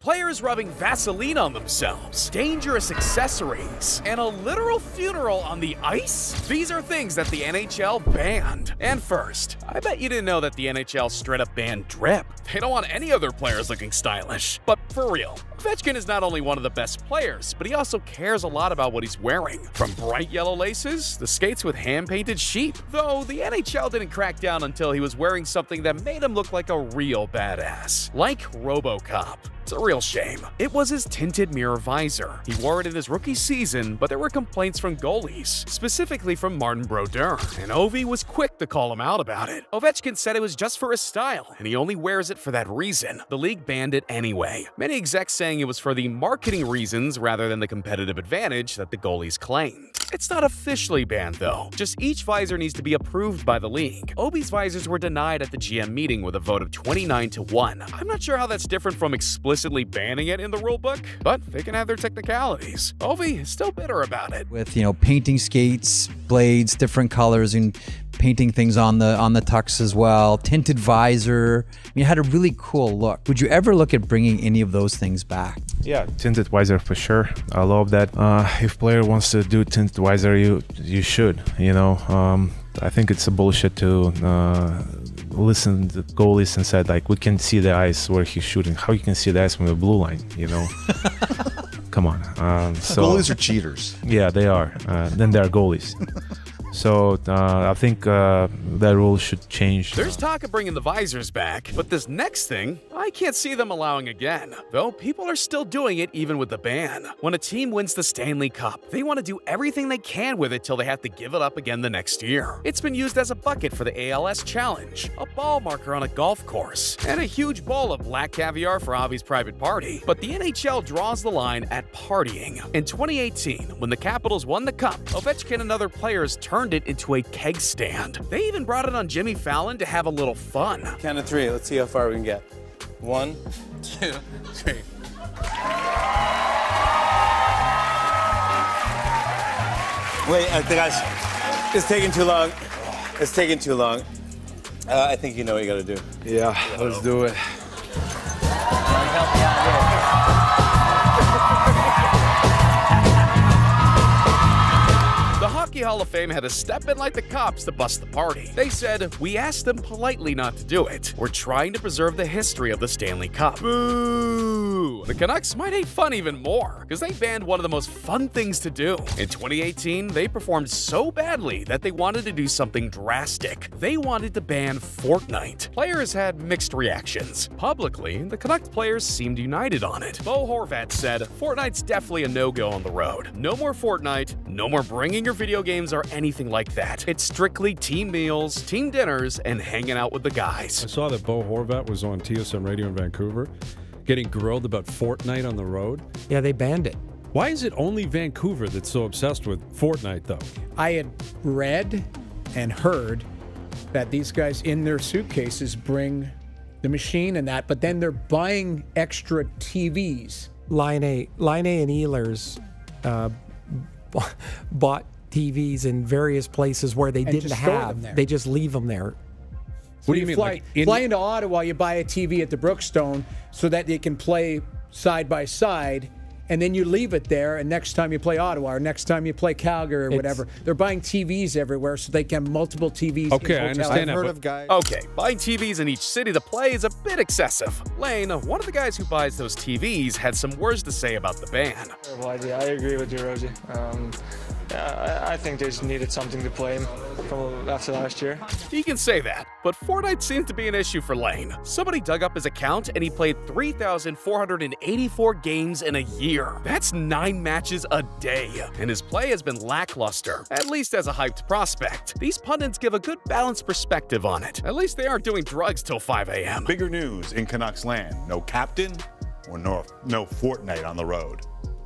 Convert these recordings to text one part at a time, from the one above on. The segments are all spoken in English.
players rubbing Vaseline on themselves, dangerous accessories, and a literal funeral on the ice? These are things that the NHL banned. And first, I bet you didn't know that the NHL straight up banned drip. They don't want any other players looking stylish. But for real, Ovechkin is not only one of the best players, but he also cares a lot about what he's wearing. From bright yellow laces, the skates with hand-painted sheep. Though the NHL didn't crack down until he was wearing something that made him look like a real badass. Like RoboCop. It's a real shame. It was his tinted mirror visor. He wore it in his rookie season, but there were complaints from goalies, specifically from Martin Brodeur, and Ovi was quick to call him out about it. Ovechkin said it was just for his style, and he only wears it for that reason. The league banned it anyway. Many execs saying it was for the marketing reasons rather than the competitive advantage that the goalies claimed. It's not officially banned though, just each visor needs to be approved by the league. Obi's visors were denied at the GM meeting with a vote of 29-1. I'm not sure how that's different from explicitly banning it in the rulebook, but they can have their technicalities. Ovi is still bitter about it. With, painting skates, blades, different colors, and painting things on the tucks as well, tinted visor. I mean, it had a really cool look. Would you ever look at bringing any of those things back? Yeah, tinted visor for sure. I love that. If player wants to do tinted visor, you should. I think it's a bullshit to listen to goalies and said like we can see the ice where he's shooting. How you can see the ice from the blue line? Come on. Goalies are cheaters. Yeah, they are. Then they are goalies. So I think that rule should change. There's talk of bringing the visors back, but this next thing, I can't see them allowing again. Though people are still doing it even with the ban. When a team wins the Stanley Cup, they want to do everything they can with it till they have to give it up again the next year. It's been used as a bucket for the ALS Challenge, a ball marker on a golf course, and a huge bowl of black caviar for Avi's private party. But the NHL draws the line at partying. In 2018, when the Capitals won the Cup, Ovechkin and other players turned it into a keg stand. They even brought it on Jimmy Fallon to have a little fun. Count of 3. Let's see how far we can get. 1, 2, 3. Wait, guys, it's taking too long. It's taking too long. I think you know what you got to do. Yeah, let's do it. Help me out here. The Hockey Hall of Fame had to step in like the cops to bust the party. They said, "We asked them politely not to do it. We're trying to preserve the history of the Stanley Cup." Boo! The Canucks might hate fun even more, because they banned one of the most fun things to do. In 2018, they performed so badly that they wanted to do something drastic. They wanted to ban Fortnite. Players had mixed reactions. Publicly, the Canucks players seemed united on it. Bo Horvat said, "Fortnite's definitely a no-go on the road. No more Fortnite, no more bringing your video games or anything like that. It's strictly team meals, team dinners, and hanging out with the guys." I saw that Bo Horvat was on TSN Radio in Vancouver getting grilled about Fortnite on the road. Yeah, they banned it. Why is it only Vancouver that's so obsessed with Fortnite, though? I had read and heard that these guys in their suitcases bring the machine and that, but then they're buying extra TVs. Line A and Ehlers bought TVs in various places where they didn't just store them have. there. They just leave them there. What do you mean? Fly into Ottawa, you buy a TV at the Brookstone so that they can play side by side, and then you leave it there, and next time you play Ottawa or next time you play Calgary or whatever, they're buying TVs everywhere so they can have multiple TVs. Okay, I understand I've heard that. of guys. Okay, buying TVs in each city to play is a bit excessive. Lane, one of the guys who buys those TVs, had some words to say about the ban. Terrible idea. I agree with you, Rosie. I think they just needed something to play from after last year. He can say that, but Fortnite seems to be an issue for Lane. Somebody dug up his account and he played 3,484 games in a year. That's 9 matches a day, and his play has been lackluster, at least as a hyped prospect. These pundits give a good balanced perspective on it. At least they aren't doing drugs till 5 a.m. Bigger news in Canucks land. No captain or no Fortnite on the road.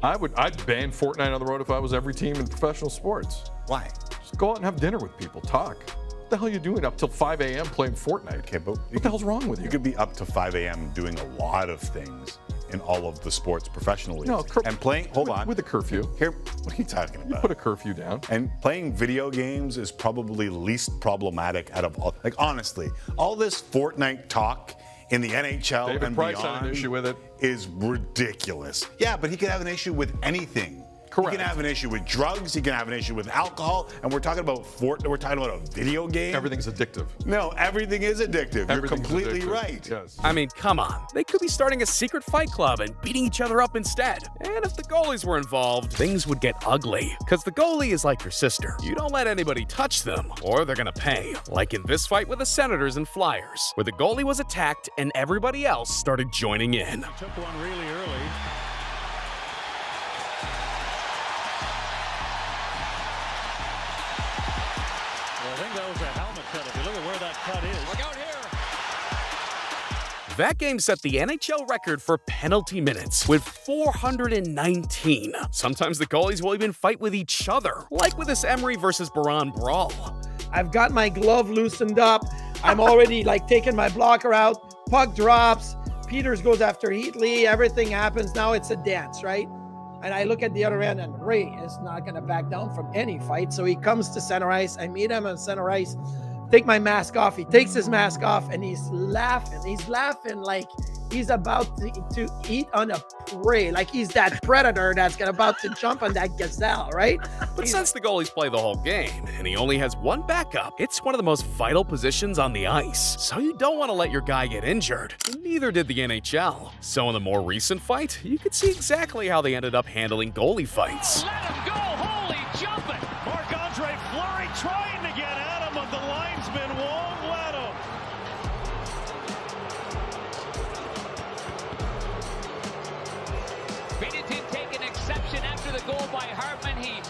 I'd ban Fortnite on the road if I was every team in professional sports. Why? Just go out and have dinner with people, talk. What the hell are you doing up till 5 a.m. playing Fortnite? Okay, but what the hell's wrong with you? You could be up to 5 a.m. doing a lot of things in all of the sports professionally. No, and playing, hold on. With a curfew. Here, what are you talking about? You put a curfew down. And playing video games is probably least problematic out of all. Like, honestly, all this Fortnite talk in the NHL David and Price beyond had an issue with it. is ridiculous. Yeah, but he could have an issue with anything. Correct. He can have an issue with drugs. He can have an issue with alcohol. And we're talking about We're talking about a video game. Everything's addictive. No, everything is addictive. You're Everything's completely addictive. right. Yes. I mean, come on. They could be starting a secret fight club and beating each other up instead. And if the goalies were involved, things would get ugly. Because the goalie is like your sister. You don't let anybody touch them, or they're gonna pay. Like in this fight with the Senators and Flyers, where the goalie was attacked and everybody else started joining in. Took one really early. I think that was a helmet cut. If you look at where that cut is. Look out here. That game set the NHL record for penalty minutes with 419. Sometimes the goalies will even fight with each other, like with this Emery versus Baron brawl. I've got my glove loosened up. I'm already like taking my blocker out. Puck drops. Peters goes after Heatley. Everything happens. Now it's a dance, right? And I look at the other end, and Ray is not going to back down from any fight. So he comes to center ice. I meet him on center ice. Take my mask off. He takes his mask off, and he's laughing. He's laughing like he's about to eat on a prey. Like he's that predator that's about to jump on that gazelle, right? But since the goalies play the whole game, and he only has one backup, it's one of the most vital positions on the ice. So you don't want to let your guy get injured. And neither did the NHL. So in the more recent fight, you could see exactly how they ended up handling goalie fights. Let him go. Holy jumping. Marc-Andre Fleury trying to get at him, but the linesman won't let him. Binnington taking exception after the goal by Hartman. He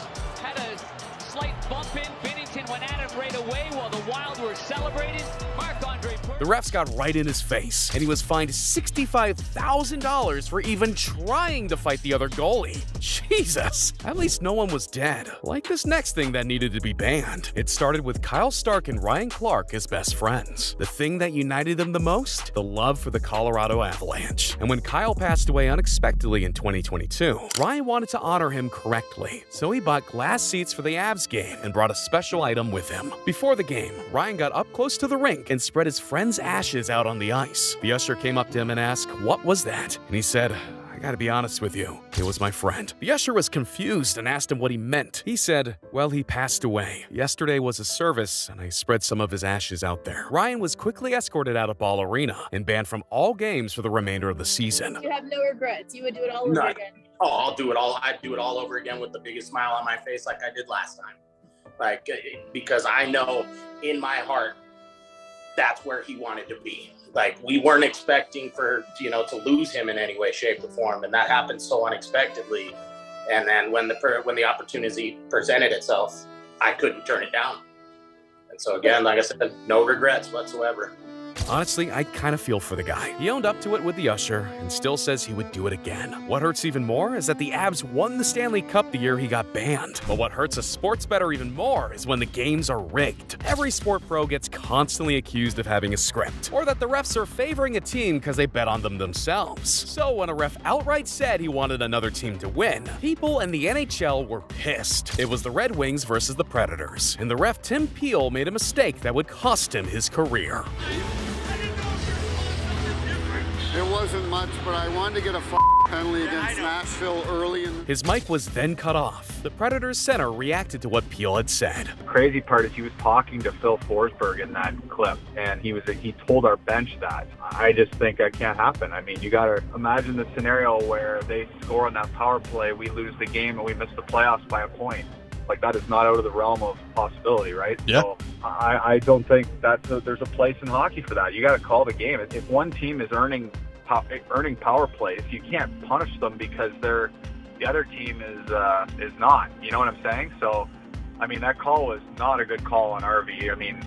had a slight bump in. Binnington went at him right away while the Wild were celebrating. Marc-Andre. The refs got right in his face, and he was fined $65,000 for even trying to fight the other goalie. Jesus! At least no one was dead. Like this next thing that needed to be banned. It started with Kyle Stark and Ryan Clark as best friends. The thing that united them the most? The love for the Colorado Avalanche. And when Kyle passed away unexpectedly in 2022, Ryan wanted to honor him correctly. So he bought glass seats for the Avs game and brought a special item with him. Before the game, Ryan got up close to the rink and spread his friend's ashes out on the ice. The usher came up to him and asked, "What was that?" And he said, "I gotta be honest with you, it was my friend." The usher was confused and asked him what he meant. He said, "Well, he passed away. Yesterday was a service, and I spread some of his ashes out there." Ryan was quickly escorted out of Ball Arena and banned from all games for the remainder of the season. You have no regrets. You would do it all over again. Oh, I'll do it all. I'd do it all over again with the biggest smile on my face like I did last time. Like, because I know in my heart, that's where he wanted to be. Like, we weren't expecting to lose him in any way, shape, or form, and that happened so unexpectedly. And then when the opportunity presented itself, I couldn't turn it down. And so again, like I said, no regrets whatsoever. Honestly, I kind of feel for the guy. He owned up to it with the usher and still says he would do it again. What hurts even more is that the Avs won the Stanley Cup the year he got banned. But what hurts a sports bettor even more is when the games are rigged. Every sport pro gets constantly accused of having a script, or that the refs are favoring a team because they bet on them themselves. So when a ref outright said he wanted another team to win, people in the NHL were pissed. It was the Red Wings versus the Predators, and the ref Tim Peele made a mistake that would cost him his career. It wasn't much, but I wanted to get a penalty against Nashville early. His mic was then cut off. The Predators center reacted to what Peele had said. The crazy part is he was talking to Phil Forsberg in that clip, and he told our bench that. I just think that can't happen. I mean, you got to imagine the scenario where they score on that power play, we lose the game, and we miss the playoffs by a point. Like, that is not out of the realm of possibility, right? Yeah. So I don't think there's a place in hockey for that. You got to call the game. If one team is earning power plays, you can't punish them because the other team is not. You know what I'm saying? So, I mean, that call was not a good call on RV. I mean,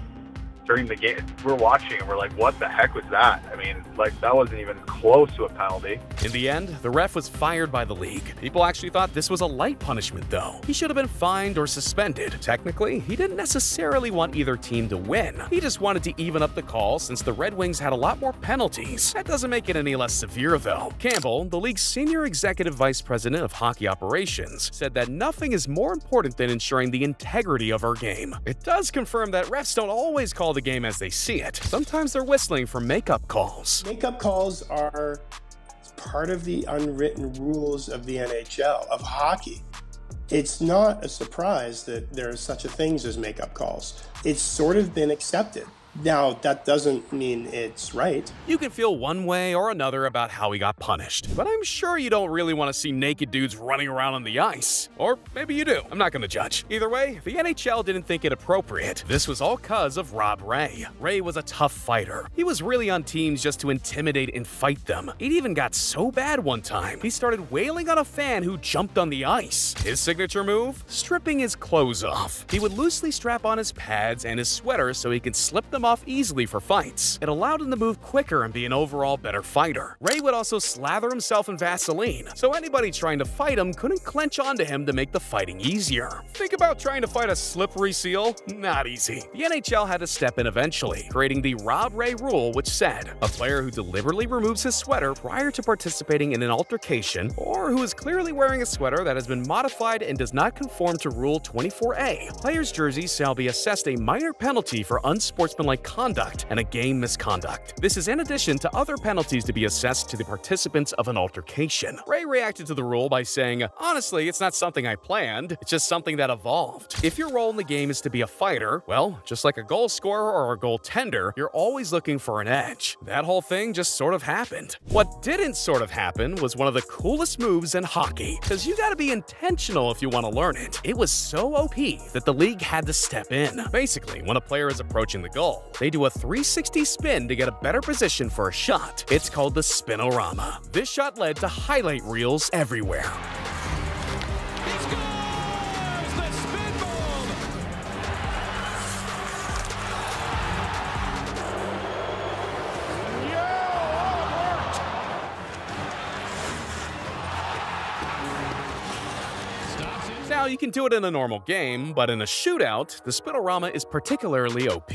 during the game, we're watching and we're like, what the heck was that? I mean, like, that wasn't even close to a penalty. In the end, the ref was fired by the league. People actually thought this was a light punishment, though. He should have been fined or suspended. Technically, he didn't necessarily want either team to win. He just wanted to even up the call since the Red Wings had a lot more penalties. That doesn't make it any less severe, though. Campbell, the league's senior executive vice president of hockey operations, said that nothing is more important than ensuring the integrity of our game. It does confirm that refs don't always call the the game as they see it. Sometimes they're whistling for makeup calls. Makeup calls are part of the unwritten rules of the NHL, of hockey. It's not a surprise that there are such a things as makeup calls. It's sort of been accepted. Now, that doesn't mean it's right. You can feel one way or another about how he got punished, but I'm sure you don't really want to see naked dudes running around on the ice. Or maybe you do. I'm not going to judge. Either way, the NHL didn't think it appropriate. This was all cause of Rob Ray. Ray was a tough fighter. He was really on teams just to intimidate and fight them. It even got so bad one time, he started wailing on a fan who jumped on the ice. His signature move? Stripping his clothes off. He would loosely strap on his pads and his sweater so he could slip them off easily for fights. It allowed him to move quicker and be an overall better fighter. Ray would also slather himself in Vaseline, so anybody trying to fight him couldn't clench onto him to make the fighting easier. Think about trying to fight a slippery seal? Not easy. The NHL had to step in eventually, creating the Rob Ray rule, which said, a player who deliberately removes his sweater prior to participating in an altercation, or who is clearly wearing a sweater that has been modified and does not conform to Rule 24A, players' jerseys shall be assessed a minor penalty for unsportsmanlike conduct and a game misconduct. This is in addition to other penalties to be assessed to the participants of an altercation. Ray reacted to the rule by saying, honestly, it's not something I planned, it's just something that evolved. If your role in the game is to be a fighter, well, just like a goal scorer or a goaltender, you're always looking for an edge. That whole thing just sort of happened. What didn't sort of happen was one of the coolest moves in hockey, because you gotta be intentional if you want to learn it. It was so OP that the league had to step in. Basically, when a player is approaching the goal, they do a 360 spin to get a better position for a shot. It's called the Spinorama. This shot led to highlight reels everywhere. Now, you can do it in a normal game, but in a shootout, the Spinorama is particularly OP,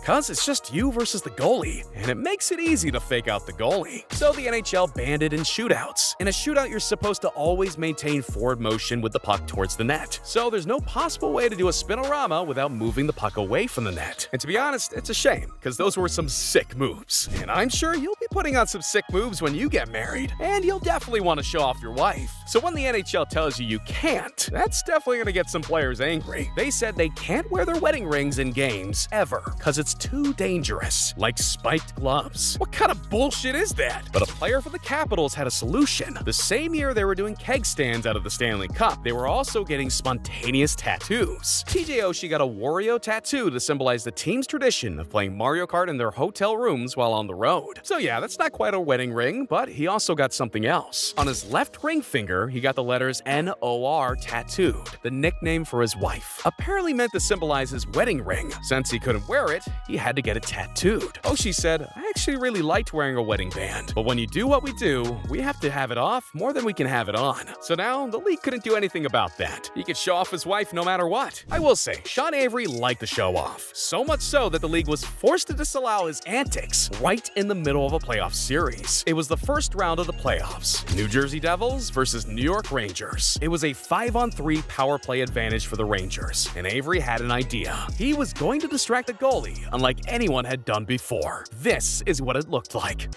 cause it's just you versus the goalie, and it makes it easy to fake out the goalie. So the NHL banned it in shootouts. In a shootout, you're supposed to always maintain forward motion with the puck towards the net, so there's no possible way to do a Spinorama without moving the puck away from the net. And to be honest, it's a shame, cause those were some sick moves. And I'm sure you'll be putting on some sick moves when you get married, and you'll definitely want to show off your wife. So when the NHL tells you can't, that's definitely going to get some players angry. They said they can't wear their wedding rings in games ever because it's too dangerous, like spiked gloves. What kind of bullshit is that? But a player for the Capitals had a solution. The same year they were doing keg stands out of the Stanley Cup, they were also getting spontaneous tattoos. TJ Oshie got a Wario tattoo to symbolize the team's tradition of playing Mario Kart in their hotel rooms while on the road. So yeah, that's not quite a wedding ring, but he also got something else. On his left ring finger, he got the letters NOR tattooed, the nickname for his wife. Apparently meant to symbolize his wedding ring. Since he couldn't wear it, he had to get it tattooed. Oshie said, I actually really liked wearing a wedding band, but when you do what we do, we have to have it off more than we can have it on. So now, the league couldn't do anything about that. He could show off his wife no matter what. I will say, Shaun Avery liked to show off. So much so that the league was forced to disallow his antics right in the middle of a playoff series. It was the first round of the playoffs. New Jersey Devils versus New York Rangers. It was a 5-on-3 power play advantage for the Rangers, and Avery had an idea. He was going to distract the goalie unlike anyone had done before. This is what it looked like.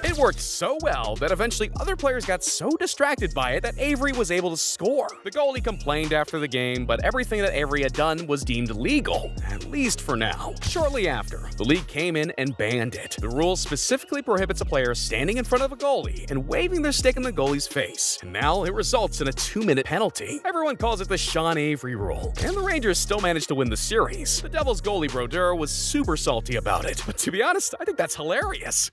It worked so well that eventually other players got so distracted by it that Avery was able to score. The goalie complained after the game, but everything that Avery had done was deemed legal, at least for now. Shortly after, the league came in and banned it. The rule specifically prohibits a player standing in front of a goalie and waving their stick in the goalie's face, and now it results in a 2-minute penalty. Everyone calls it the Shaun Avery rule, and the Rangers still managed to win the series. The Devils goalie Brodeur was super salty about it, but to be honest, I think that's hilarious.